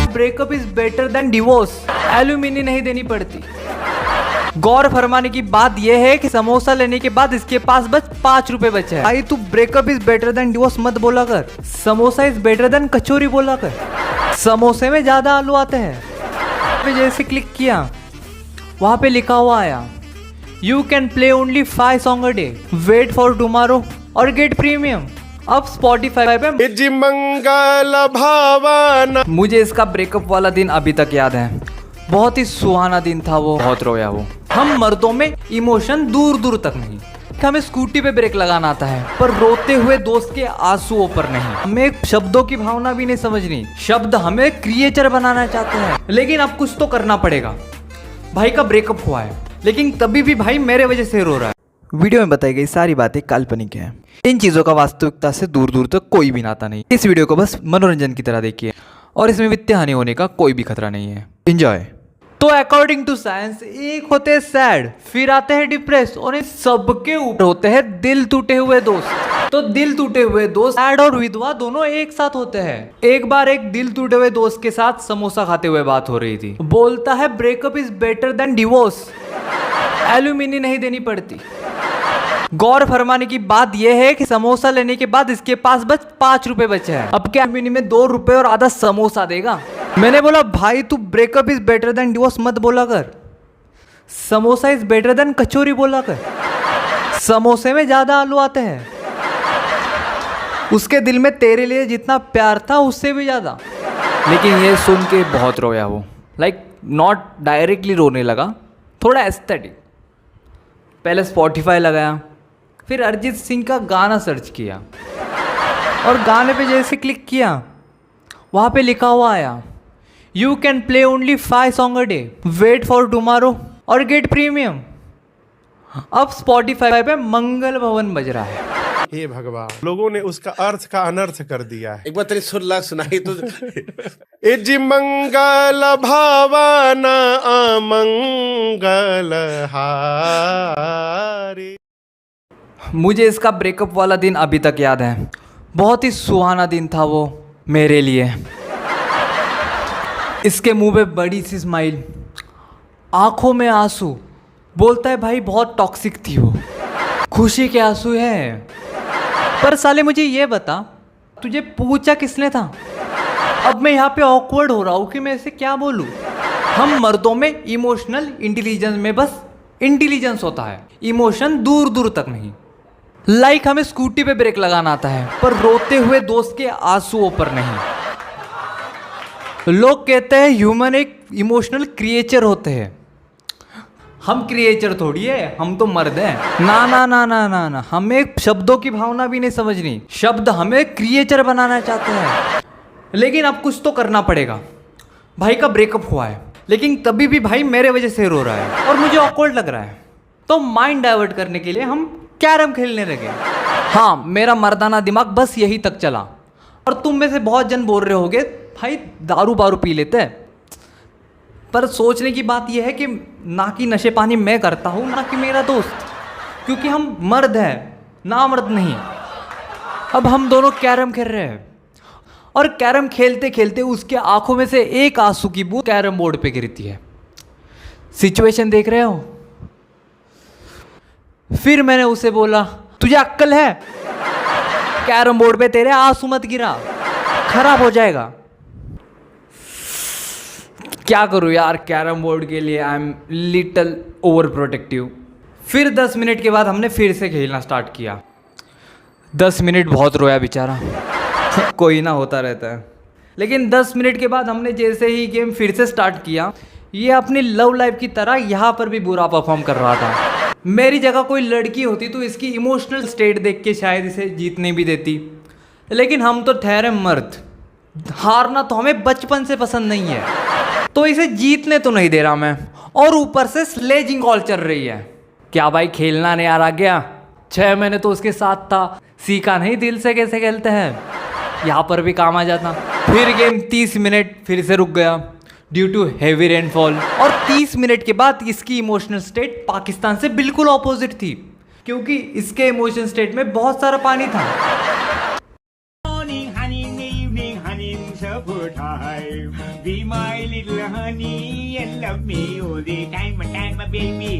Breakup is better than divorce. Alumni नहीं देनी पड़ती। गौर फरमाने की बात यह है कि समोसा लेने के बाद इसके पास बस 5 रुपए बचे हैं। भाई तू breakup is better than divorce मत बोला कर। समोसा इज बेटर देन कचौरी बोला कर। समोसे में ज्यादा आलू आते हैं। जैसे क्लिक किया वहां पे लिखा हुआ आया you can play only 5 song a day, wait for tomorrow or get premium. अब स्पॉटिफाई पे जी मंगल भावना। मुझे इसका ब्रेकअप वाला दिन अभी तक याद है। बहुत ही सुहाना दिन था वो, बहुत रोया वो। हम मर्दों में इमोशन दूर दूर तक नहीं। हमें स्कूटी पे ब्रेक लगाना आता है पर रोते हुए दोस्त के आंसुओं पर नहीं। हमें शब्दों की भावना भी नहीं समझनी। शब्द हमें क्रिएचर बनाना चाहते हैं, लेकिन अब कुछ तो करना पड़ेगा। भाई का ब्रेकअप हुआ है लेकिन तभी भी भाई मेरे वजह से रो रहा है। वीडियो में बताई गई सारी बातें काल्पनिक हैं। इन चीज़ों का वास्तविकता से दूर दूर तक कोई भी नाता नहीं। इस वीडियो को बस मनोरंजन की तरह देखिए और इसमें वित्तीय हानि होने का कोई भी खतरा नहीं है। एंजॉय। तो अकॉर्डिंग टू साइंस एक होते हैं सैड, फिर आते हैं डिप्रेस और इन सबके ऊपर होते हैं दिल टूटे हुए दोस्त। तो दिल टूटे हुए दोस्त सैड और विधवा दोनों एक साथ होते हैं। एक बार एक दिल टूटे हुए दोस्त के साथ समोसा खाते हुए बात हो रही थी। बोलता है breakup is better than divorce. Alumni नहीं देनी पड़ती। गौर फरमाने की बात यह है कि समोसा लेने के बाद इसके पास बस 5 रुपए बचे हैं। अब क्या एल्यूमिनी में 2 रुपए और आधा समोसा देगा। मैंने बोला भाई तू breakup is better than divorce मत बोला कर। समोसा इज बेटर देन कचौरी बोला कर। समोसे में ज्यादा आलू आते हैं। उसके दिल में तेरे लिए जितना प्यार था उससे भी ज्यादा। लेकिन ये सुन के बहुत रोया वो। लाइक नॉट डायरेक्टली रोने लगा, थोड़ा एस्थेटिक। पहले स्पॉटिफाई लगाया, फिर अरिजीत सिंह का गाना सर्च किया और गाने पे जैसे क्लिक किया वहाँ पे लिखा हुआ आया you can play only 5 song a day, wait for tomorrow or get premium. अब स्पॉटिफाई पे मंगल भवन बज रहा है। हे भगवान, लोगों ने उसका अर्थ का अनर्थ कर दिया है। एक बार तेरी सुर ला सुनाई तो। जी मंगल भावना अमंगल हारी। मुझे इसका ब्रेकअप वाला दिन अभी तक याद है। बहुत ही सुहाना दिन था वो मेरे लिए। इसके मुंह पे बड़ी सी स्माइल, आंखों में आंसू। बोलता है भाई बहुत टॉक्सिक थी वो, खुशी के आंसू है। पर साले मुझे ये बता तुझे पूछा किसने था। अब मैं यहाँ पे ऑकवर्ड हो रहा हूँ कि मैं इसे क्या बोलूँ। हम मर्दों में इमोशनल इंटेलिजेंस में बस इंटेलिजेंस होता है, इमोशन दूर दूर तक नहीं। लाइक हमें स्कूटी पे ब्रेक लगाना आता है पर रोते हुए दोस्त के आंसुओं पर नहीं। लोग कहते हैं ह्यूमन एक इमोशनल क्रिएचर होते हैं। हम क्रिएचर थोड़ी है, हम तो मर्द हैं। ना ना ना ना ना ना, हमें शब्दों की भावना भी नहीं समझनी। शब्द हमें क्रिएचर बनाना चाहते हैं, लेकिन अब कुछ तो करना पड़ेगा। भाई का ब्रेकअप हुआ है लेकिन तभी भी भाई मेरे वजह से रो रहा है और मुझे ऑकवर्ड लग रहा है। तो माइंड डाइवर्ट करने के लिए हम कैरम खेलने लगे। हाँ, मेरा मर्दाना दिमाग बस यही तक चला। और तुम में से बहुत जन बोल रहे होगे भाई दारू बारू पी लेते हैं। पर सोचने की बात यह है कि ना कि नशे पानी मैं करता हूँ ना कि मेरा दोस्त, क्योंकि हम मर्द हैं ना मर्द नहीं। अब हम दोनों कैरम खेल रहे हैं और कैरम खेलते खेलते उसके आंखों में से एक आंसू की बूंद कैरम बोर्ड पे गिरती है। सिचुएशन देख रहे हो। फिर मैंने उसे बोला तुझे अक्ल है, कैरम बोर्ड पे तेरे आंसू मत गिरा, खराब हो जाएगा। क्या करूँ यार, कैरम बोर्ड के लिए I am little over protective. फिर 10 मिनट के बाद हमने फिर से खेलना स्टार्ट किया। 10 मिनट बहुत रोया बेचारा। कोई ना, होता रहता है। लेकिन 10 मिनट के बाद हमने जैसे ही गेम फिर से स्टार्ट किया, ये अपनी लव लाइफ की तरह यहाँ पर भी बुरा परफॉर्म कर रहा था। मेरी जगह कोई लड़की होती तो इसकी इमोशनल स्टेट देख के शायद इसे जीतने भी देती, लेकिन हम तो ठहरे मर्द। हारना तो हमें बचपन से पसंद नहीं है, तो इसे जीतने तो नहीं दे रहा मैं। और ऊपर से स्लेजिंग कॉल चल रही है। क्या भाई खेलना नहीं आ गया? 6 महीने तो उसके साथ था, सीखा नहीं दिल से कैसे खेलते हैं। यहाँ पर भी काम आ जाता। फिर गेम 30 मिनट फिर से रुक गया ड्यू टू हैवी रेनफॉल। और 30 मिनट के बाद इसकी इमोशनल स्टेट पाकिस्तान से बिल्कुल ऑपोजिट थी। क्योंकि इसके इमोशन स्टेट में बहुत सारा पानी था। Morning, honey, in the evening, honey, in supper time. Be my little honey and love me all the time, baby.